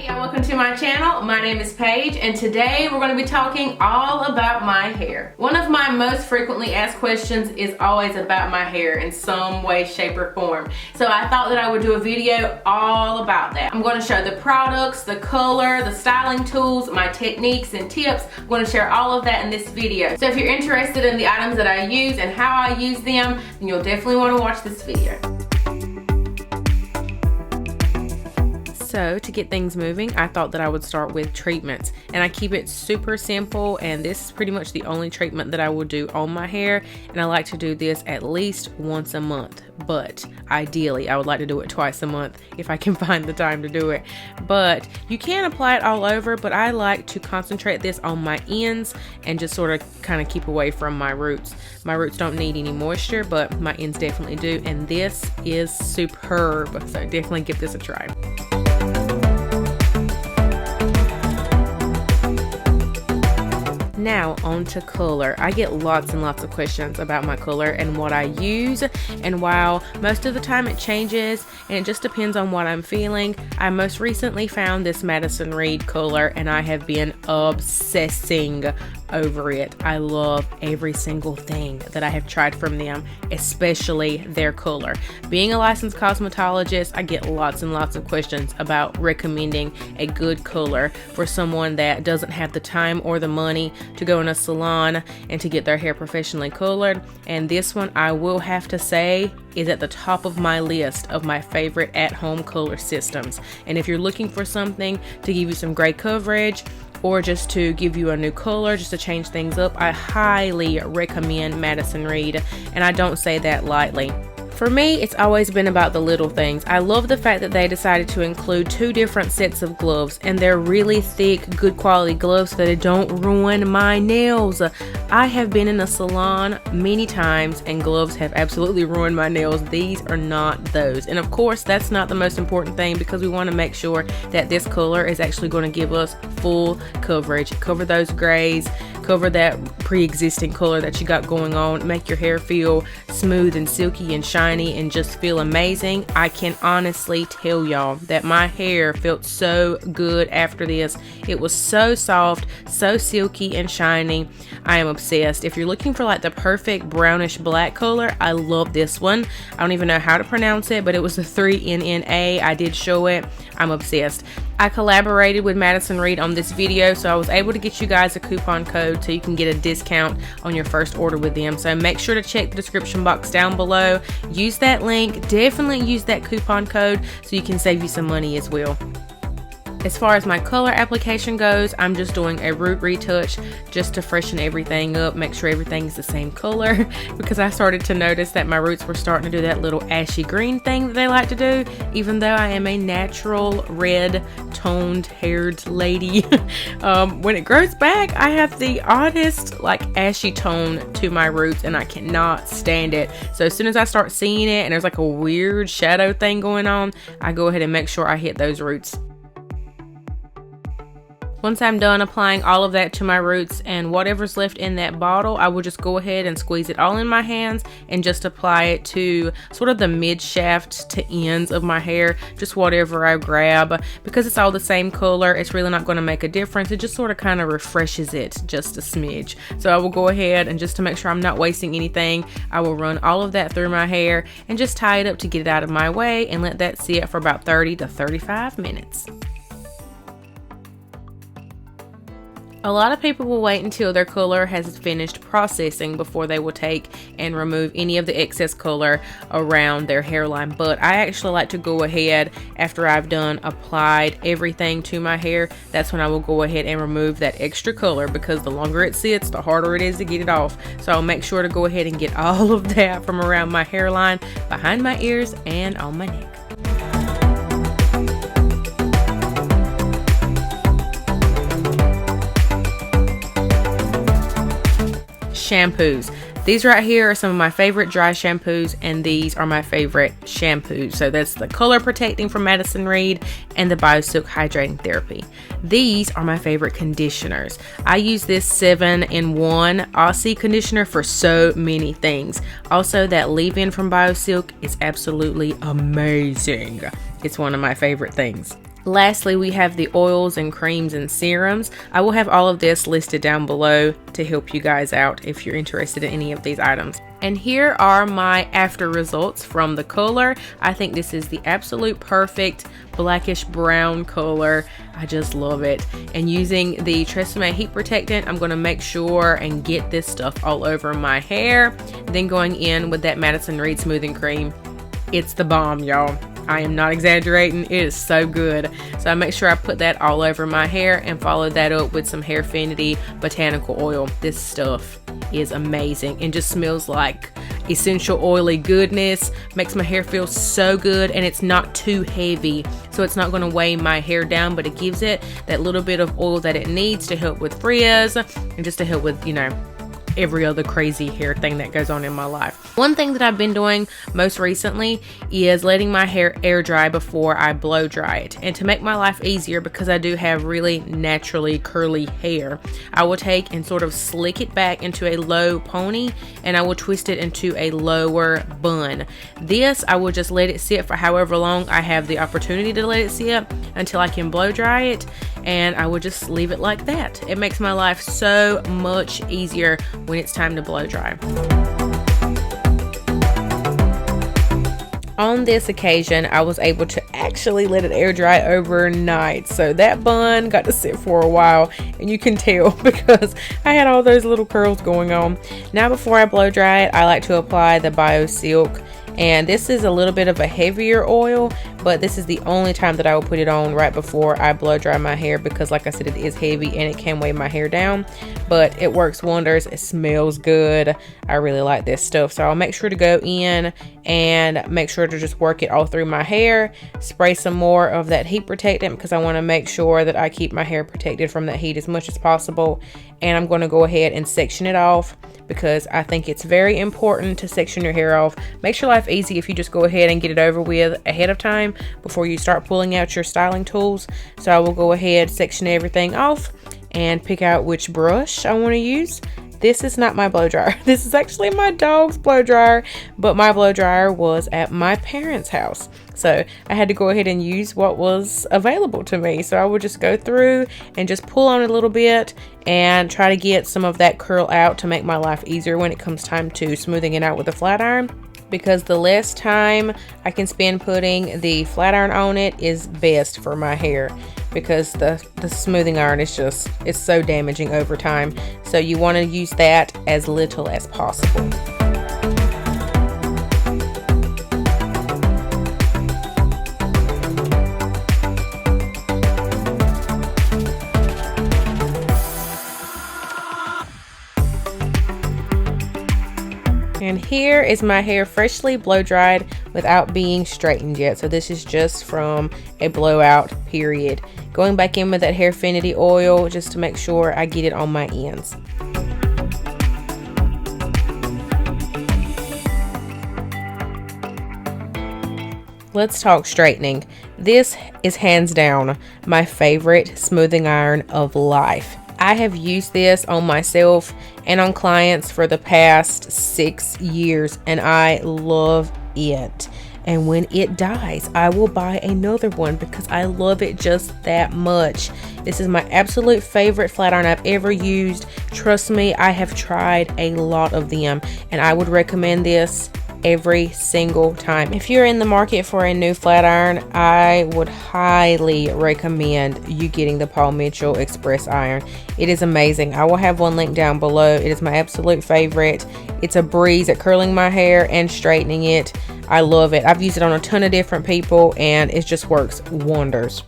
Welcome to my channel. My name is Paige, and today we're going to be talking all about my hair. One of my most frequently asked questions is always about my hair in some way, shape, or form. So I thought that I would do a video all about that. I'm going to show the products, the color, the styling tools, my techniques and tips. I'm going to share all of that in this video. So if you're interested in the items that I use and how I use them, then you'll definitely want to watch this video. So to get things moving, I thought that I would start with treatments, and I keep it super simple, and this is pretty much the only treatment that I will do on my hair, and I like to do this at least once a month, but ideally I would like to do it twice a month if I can find the time to do it. But you can apply it all over, but I like to concentrate this on my ends and just sort of kind of keep away from my roots. My roots don't need any moisture, but my ends definitely do, and this is superb, so definitely give this a try. Now on to color. I get lots and lots of questions about my color and what I use, and while most of the time it changes and it just depends on what I'm feeling, I most recently found this Madison Reed color and I have been obsessing over it. I love every single thing that I have tried from them, especially their color. Being a licensed cosmetologist, I get lots and lots of questions about recommending a good color for someone that doesn't have the time or the money to go in a salon and to get their hair professionally colored. And this one, I will have to say, is at the top of my list of my favorite at-home color systems. And if you're looking for something to give you some gray coverage, or just to give you a new color, just to change things up, I highly recommend Madison Reed, and I don't say that lightly. For me, it's always been about the little things. I love the fact that they decided to include 2 different sets of gloves, and they're really thick, good quality gloves so that it don't ruin my nails. I have been in a salon many times and gloves have absolutely ruined my nails. These are not those. And of course, that's not the most important thing, because we want to make sure that this color is actually going to give us full coverage. Cover those grays, cover that pre-existing color that you got going on, make your hair feel smooth and silky and shiny and just feel amazing. I can honestly tell y'all that my hair felt so good after this. It was so soft, so silky and shiny. I am obsessed. If you're looking for like the perfect brownish black color, I love this one. I don't even know how to pronounce it, but it was the 3NNA. I did show it. I'm obsessed. I collaborated with Madison Reed on this video, so I was able to get you guys a coupon code so you can get a discount on your first order with them. So make sure to check the description box down below. Use that link. Definitely use that coupon code so you can save you some money as well. As far as my color application goes, I'm just doing a root retouch just to freshen everything up, make sure everything's the same color, because I started to notice that my roots were starting to do that little ashy green thing that they like to do, even though I am a natural red toned haired lady. When it grows back, I have the oddest like ashy tone to my roots and I cannot stand it. So as soon as I start seeing it and there's like a weird shadow thing going on, I go ahead and make sure I hit those roots. Once I'm done applying all of that to my roots and whatever's left in that bottle, I will just go ahead and squeeze it all in my hands and just apply it to sort of the mid shaft to ends of my hair, just whatever I grab. Because it's all the same color, it's really not going to make a difference. It just sort of kind of refreshes it just a smidge. So I will go ahead and just to make sure I'm not wasting anything, I will run all of that through my hair and just tie it up to get it out of my way and let that sit for about 30 to 35 minutes. A lot of people will wait until their color has finished processing before they will take and remove any of the excess color around their hairline, but I actually like to go ahead after I've done applied everything to my hair. That's when I will go ahead and remove that extra color, because the longer it sits, the harder it is to get it off. So I'll make sure to go ahead and get all of that from around my hairline, behind my ears, and on my neck. Shampoos. These right here are some of my favorite dry shampoos, and these are my favorite shampoos. So that's the Color Protecting from Madison Reed and the BioSilk Hydrating Therapy. These are my favorite conditioners. I use this 7-in-1 Aussie conditioner for so many things. Also, that leave-in from BioSilk is absolutely amazing. It's one of my favorite things. Lastly, we have the oils and creams and serums. I will have all of this listed down below to help you guys out if you're interested in any of these items. And here are my after results from the color. I think this is the absolute perfect blackish brown color. I just love it. And using the Tresemme heat protectant, I'm going to make sure and get this stuff all over my hair. Then going in with that Madison Reed smoothing cream. It's the bomb, y'all. I am not exaggerating. It is so good. So I make sure I put that all over my hair and follow that up with some Hairfinity botanical oil. This stuff is amazing and just smells like essential oily goodness. Makes my hair feel so good, and it's not too heavy, so it's not going to weigh my hair down, but it gives it that little bit of oil that it needs to help with frizz and just to help with, you know, every other crazy hair thing that goes on in my life. One thing that I've been doing most recently is letting my hair air dry before I blow dry it. And to make my life easier, because I do have really naturally curly hair, I will take and sort of slick it back into a low pony, and I will twist it into a lower bun. This, I will just let it sit for however long I have the opportunity to let it sit until I can blow dry it, and I will just leave it like that. It makes my life so much easier when it's time to blow dry. On this occasion, I was able to actually let it air dry overnight. So that bun got to sit for a while, and you can tell because I had all those little curls going on. Now before I blow dry it, I like to apply the BioSilk. And this is a little bit of a heavier oil, but this is the only time that I will put it on right before I blow dry my hair, because like I said, it is heavy and it can weigh my hair down, but it works wonders. It smells good. I really like this stuff. So I'll make sure to go in and make sure to just work it all through my hair, spray some more of that heat protectant because I want to make sure that I keep my hair protected from that heat as much as possible. And I'm going to go ahead and section it off because I think it's very important to section your hair off. Makes your life easy if you just go ahead and get it over with ahead of time before you start pulling out your styling tools. So I will go ahead, section everything off, and pick out which brush I want to use. This is not my blow dryer. This is actually my dog's blow dryer, but my blow dryer was at my parents' house. So I had to go ahead and use what was available to me. So I would just go through and just pull on it a little bit and try to get some of that curl out to make my life easier when it comes time to smoothing it out with a flat iron. Because the less time I can spend putting the flat iron on it is best for my hair, because the smoothing iron is just, it's so damaging over time. So you want to use that as little as possible. And here is my hair freshly blow dried without being straightened yet. So this is just from a blowout period. Going back in with that Hairfinity oil just to make sure I get it on my ends. Let's talk straightening. This is hands down my favorite smoothing iron of life. I have used this on myself and on clients for the past 6 years, and I love it. And when it dies, I will buy another one because I love it just that much. This is my absolute favorite flat iron I've ever used. Trust me, I have tried a lot of them, and I would recommend this every single time. If you're in the market for a new flat iron, I would highly recommend you getting the Paul Mitchell Express iron. It is amazing. I will have one linked down below. It is my absolute favorite. It's a breeze at curling my hair and straightening it. I love it. I've used it on a ton of different people, and it just works wonders.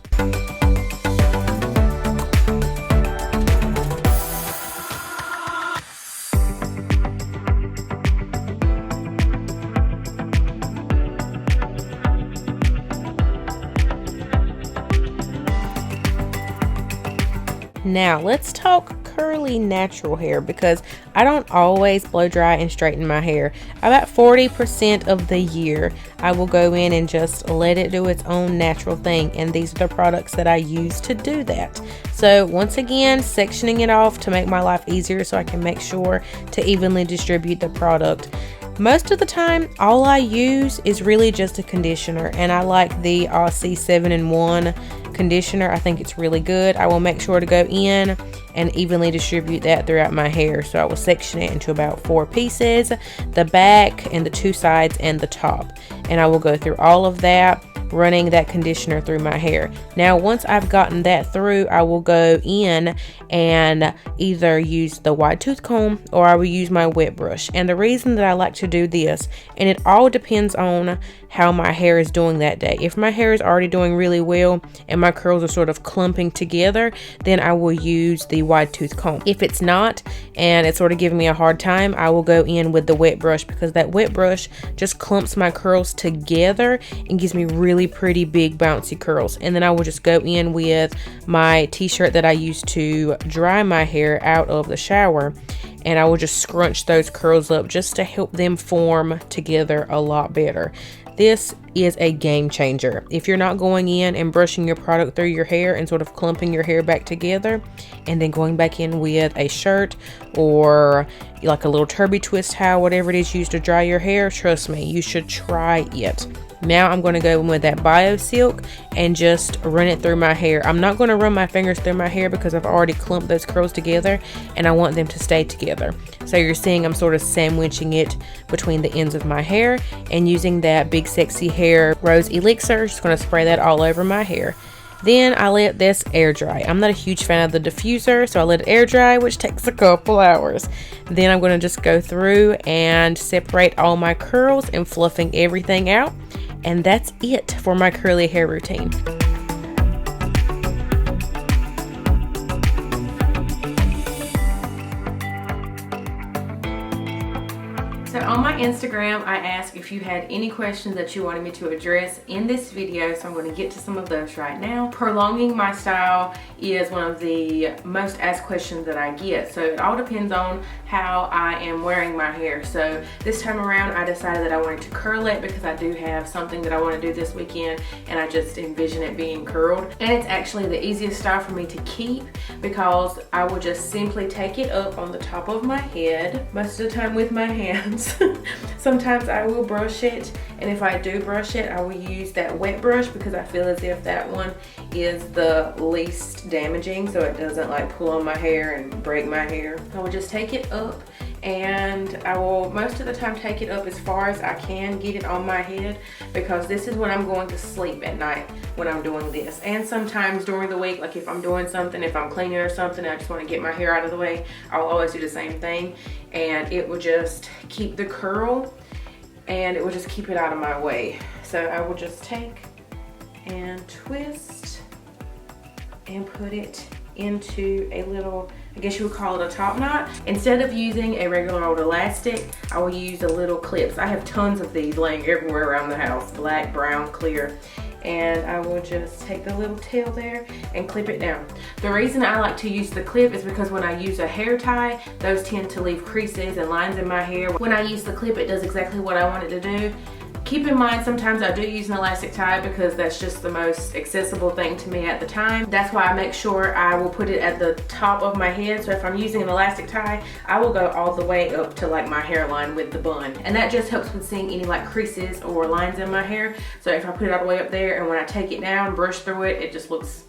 Now let's talk curly natural hair, because I don't always blow dry and straighten my hair. About 40% of the year I will go in and just let it do its own natural thing, and these are the products that I use to do that. So once again, sectioning it off to make my life easier so I can make sure to evenly distribute the product. Most of the time, all I use is really just a conditioner, and I like the Aussie 7-in-1 conditioner. I think it's really good. I will make sure to go in and evenly distribute that throughout my hair. So I will section it into about 4 pieces, the back and the 2 sides and the top. And I will go through all of that, running that conditioner through my hair. Now, once I've gotten that through, I will go in and either use the wide tooth comb or I will use my wet brush. And the reason that I like to do this, and it all depends on how my hair is doing that day. If my hair is already doing really well and my curls are sort of clumping together, then I will use the wide tooth comb. If it's not and it's sort of giving me a hard time, I will go in with the wet brush, because that wet brush just clumps my curls together and gives me really pretty big bouncy curls. And then I will just go in with my t-shirt that I use to dry my hair out of the shower, and I will just scrunch those curls up just to help them form together a lot better. This is a game changer. If you're not going in and brushing your product through your hair and sort of clumping your hair back together and then going back in with a shirt or like a little turby twist towel, whatever it is used to dry your hair, trust me, you should try it. Now I'm going to go in with that Bio Silk and just run it through my hair. I'm not going to run my fingers through my hair because I've already clumped those curls together and I want them to stay together. So you're seeing I'm sort of sandwiching it between the ends of my hair and using that Big Sexy Hair Rose Elixir. Just going to spray that all over my hair. Then I let this air dry. I'm not a huge fan of the diffuser, so I let it air dry, which takes a couple hours. Then I'm going to just go through and separate all my curls and fluffing everything out. And that's it for my curly hair routine. So on my Instagram, I asked if you had any questions that you wanted me to address in this video, so I'm going to get to some of those right now. Prolonging my style is one of the most asked questions that I get, so it all depends on how I am wearing my hair. So this time around, I decided that I wanted to curl it because I do have something that I want to do this weekend, and I just envision it being curled. And it's actually the easiest style for me to keep because I will just simply take it up on the top of my head, most of the time with my hands. Sometimes I will brush it, and if I do brush it, I will use that wet brush because I feel as if that one is the least damaging, so it doesn't like pull on my hair and break my hair. I will just take it up, and I will most of the time take it up as far as I can get it on my head, because this is when I'm going to sleep at night when I'm doing this. And sometimes during the week, like if I'm doing something, if I'm cleaning or something, I just want to get my hair out of the way, I'll always do the same thing, and it will just keep the curl and it will just keep it out of my way. So I will just take and twist and put it into a little, I guess you would call it a top knot. Instead of using a regular old elastic, I will use a little clips. I have tons of these laying everywhere around the house, black, brown, clear. And I will just take the little tail there and clip it down. The reason I like to use the clip is because when I use a hair tie, those tend to leave creases and lines in my hair. When I use the clip, it does exactly what I want it to do. Keep in mind, sometimes I do use an elastic tie because that's just the most accessible thing to me at the time. That's why I make sure I will put it at the top of my head. So if I'm using an elastic tie, I will go all the way up to like my hairline with the bun. And that just helps with seeing any like creases or lines in my hair. So if I put it all the way up there and when I take it down, brush through it, it just looks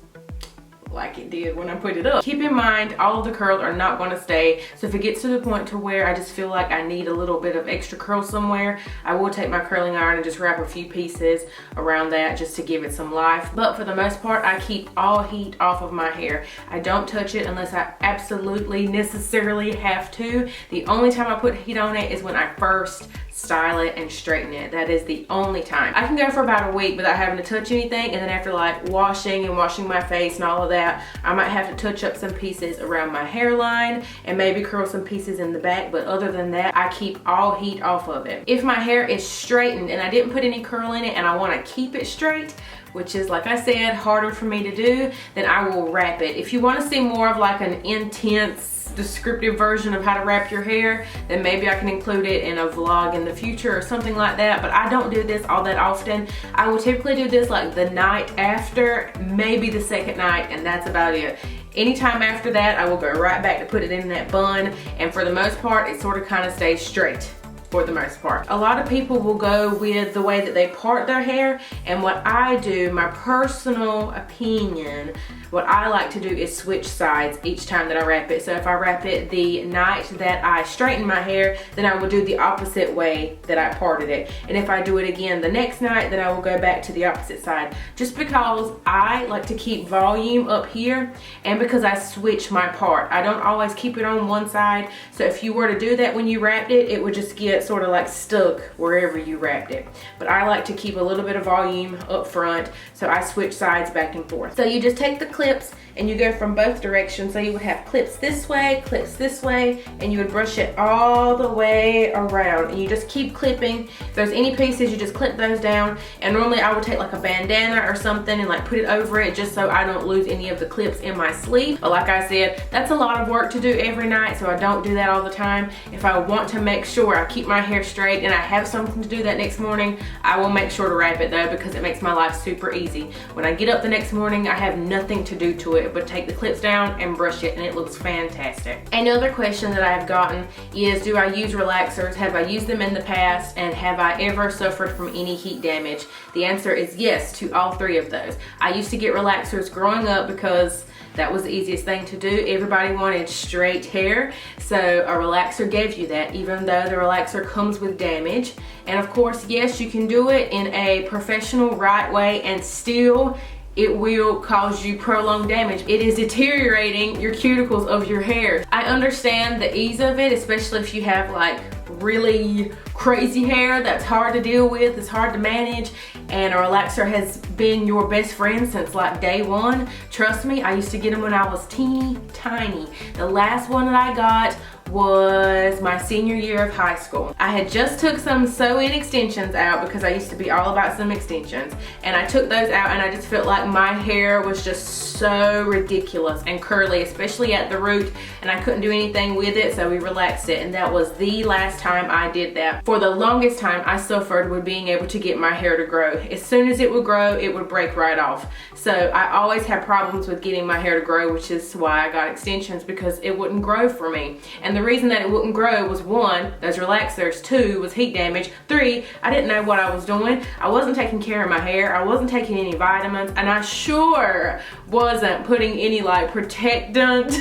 like it did when I put it up. Keep in mind, all of the curls are not going to stay. So if it gets to the point to where I just feel like I need a little bit of extra curl somewhere, I will take my curling iron and just wrap a few pieces around that just to give it some life. But for the most part, I keep all heat off of my hair. I don't touch it unless I absolutely necessarily have to. The only time I put heat on it is when I first style it and straighten it. That is the only time. I can go for about a week without having to touch anything, and then after like washing my face and all of that, I might have to touch up some pieces around my hairline and maybe curl some pieces in the back, but other than that, I keep all heat off of it. If my hair is straightened and I didn't put any curl in it and I want to keep it straight, which is, like I said, harder for me to do, then I will wrap it. If you want to see more of like an intense descriptive version of how to wrap your hair, then maybe I can include it in a vlog in the future or something like that. But I don't do this all that often. I will typically do this like the night after, maybe the second night, and that's about it. Anytime after that, I will go right back to put it in that bun, and for the most part, it sort of kind of stays straight. For the most part. A lot of people will go with the way that they part their hair, and what I do, my personal opinion, what I like to do is switch sides each time that I wrap it. So if I wrap it the night that I straighten my hair, then I will do the opposite way that I parted it. And if I do it again the next night, then I will go back to the opposite side. Just because I like to keep volume up here, and because I switch my part. I don't always keep it on one side. So if you were to do that when you wrapped it, it would just get sort of like stuck wherever you wrapped it. But I like to keep a little bit of volume up front, so I switch sides back and forth. So you just take the clips and you go from both directions. So you would have clips this way, and you would brush it all the way around, and you just keep clipping. If there's any pieces, you just clip those down. And normally I would take like a bandana or something and like put it over it, just so I don't lose any of the clips in my sleeve. But like I said, that's a lot of work to do every night, so I don't do that all the time. If I want to make sure I keep my hair straight and I have something to do that next morning, I will make sure to wrap it though, because it makes my life super easy. When I get up the next morning, I have nothing to do to it but take the clips down and brush it, and it looks fantastic. Another question that I have gotten is, do I use relaxers? Have I used them in the past, and have I ever suffered from any heat damage? The answer is yes to all three of those. I used to get relaxers growing up because that was the easiest thing to do. Everybody wanted straight hair, so a relaxer gave you that, even though the relaxer comes with damage. And of course, yes, you can do it in a professional right way, and still it will cause you prolonged damage. It is deteriorating your cuticles of your hair. I understand the ease of it, especially if you have like really crazy hair that's hard to deal with, it's hard to manage, and a relaxer has been your best friend since like day one. Trust me, I used to get them when I was teeny tiny. The last one that I got was my senior year of high school. I had just took some sew-in extensions out because I used to be all about some extensions, and I took those out, and I just felt like my hair was just so ridiculous and curly, especially at the root, and I couldn't do anything with it, so we relaxed it, and that was the last time I did that. For the longest time, I suffered with being able to get my hair to grow. As soon as it would grow, it would break right off. So I always had problems with getting my hair to grow, which is why I got extensions, because it wouldn't grow for me. And the reason that it wouldn't grow was 1, those relaxers, 2, was heat damage, 3, I didn't know what I was doing. I wasn't taking care of my hair, I wasn't taking any vitamins, and I sure wasn't putting any like protectant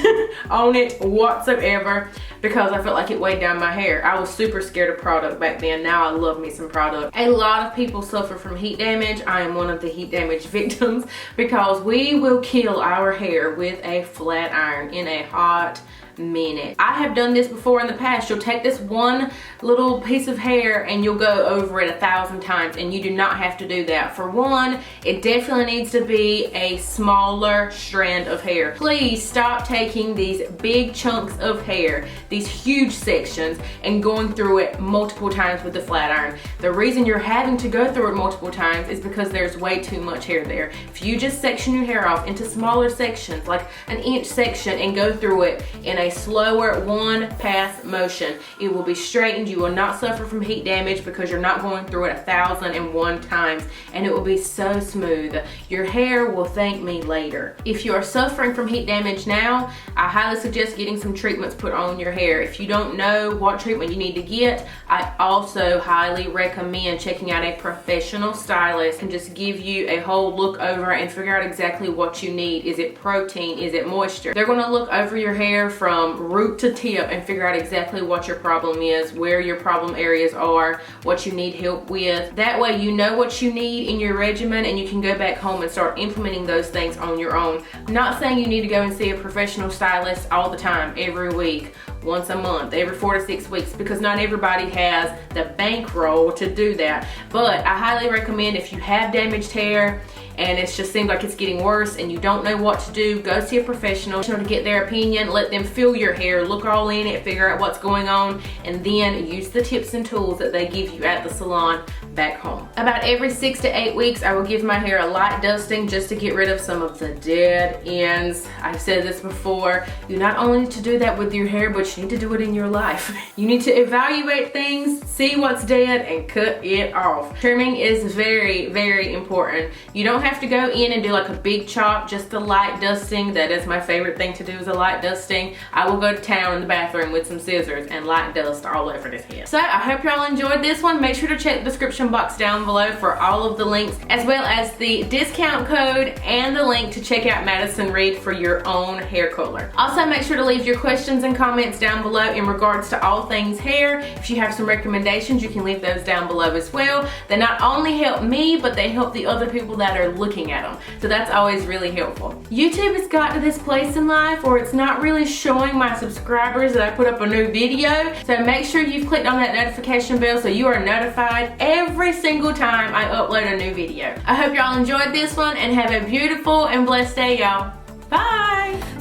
on it whatsoever, because I felt like it weighed down my hair. I was super scared of product back then. Now I love me some product. A lot of people suffer from heat damage. I am one of the heat damage victims, because we will kill our hair with a flat iron in a hot minute. I have done this before in the past. You'll take this one little piece of hair and you'll go over it 1,000 times, and you do not have to do that. For one, it definitely needs to be a smaller strand of hair. Please stop taking these big chunks of hair, these huge sections, and going through it multiple times with the flat iron. The reason you're having to go through it multiple times is because there's way too much hair there. If you just section your hair off into smaller sections, like an inch section, and go through it in a slower one-pass motion, it will be straightened. You will not suffer from heat damage because you're not going through it 1,001 times, and it will be so smooth. Your hair will thank me later. If you are suffering from heat damage now, I highly suggest getting some treatments put on your hair. If you don't know what treatment you need to get, I also highly recommend checking out a professional stylist and just give you a whole look over and figure out exactly what you need. Is it protein? Is it moisture? They're going to look over your hair from root to tip and figure out exactly what your problem is, where your problem areas are, what you need help with. That way you know what you need in your regimen, and you can go back home and start implementing those things on your own. I'm not saying you need to go and see a professional stylist all the time, every week, once a month, every 4 to 6 weeks, because not everybody has the bankroll to do that. But I highly recommend, if you have damaged hair and it just seems like it's getting worse and you don't know what to do, go see a professional to get their opinion. Let them feel your hair, look all in it, figure out what's going on, and then use the tips and tools that they give you at the salon back home. About every 6 to 8 weeks, I will give my hair a light dusting just to get rid of some of the dead ends. I've said this before, you not only need to do that with your hair, but you need to do it in your life. You need to evaluate things, see what's dead, and cut it off. Trimming is very, very important. You don't have to go in and do like a big chop, just a light dusting. That is my favorite thing to do, is a light dusting. I will go to town in the bathroom with some scissors and light dust all over this head. So I hope y'all enjoyed this one. Make sure to check the description box down below for all of the links, as well as the discount code and the link to check out Madison Reed for your own hair color. Also, make sure to leave your questions and comments down below in regards to all things hair. If you have some recommendations, you can leave those down below as well. They not only help me, but they help the other people that are looking at them. So that's always really helpful. YouTube has got to this place in life where it's not really showing my subscribers that I put up a new video. So make sure you've clicked on that notification bell so you are notified every single time I upload a new video. I hope y'all enjoyed this one and have a beautiful and blessed day, y'all. Bye!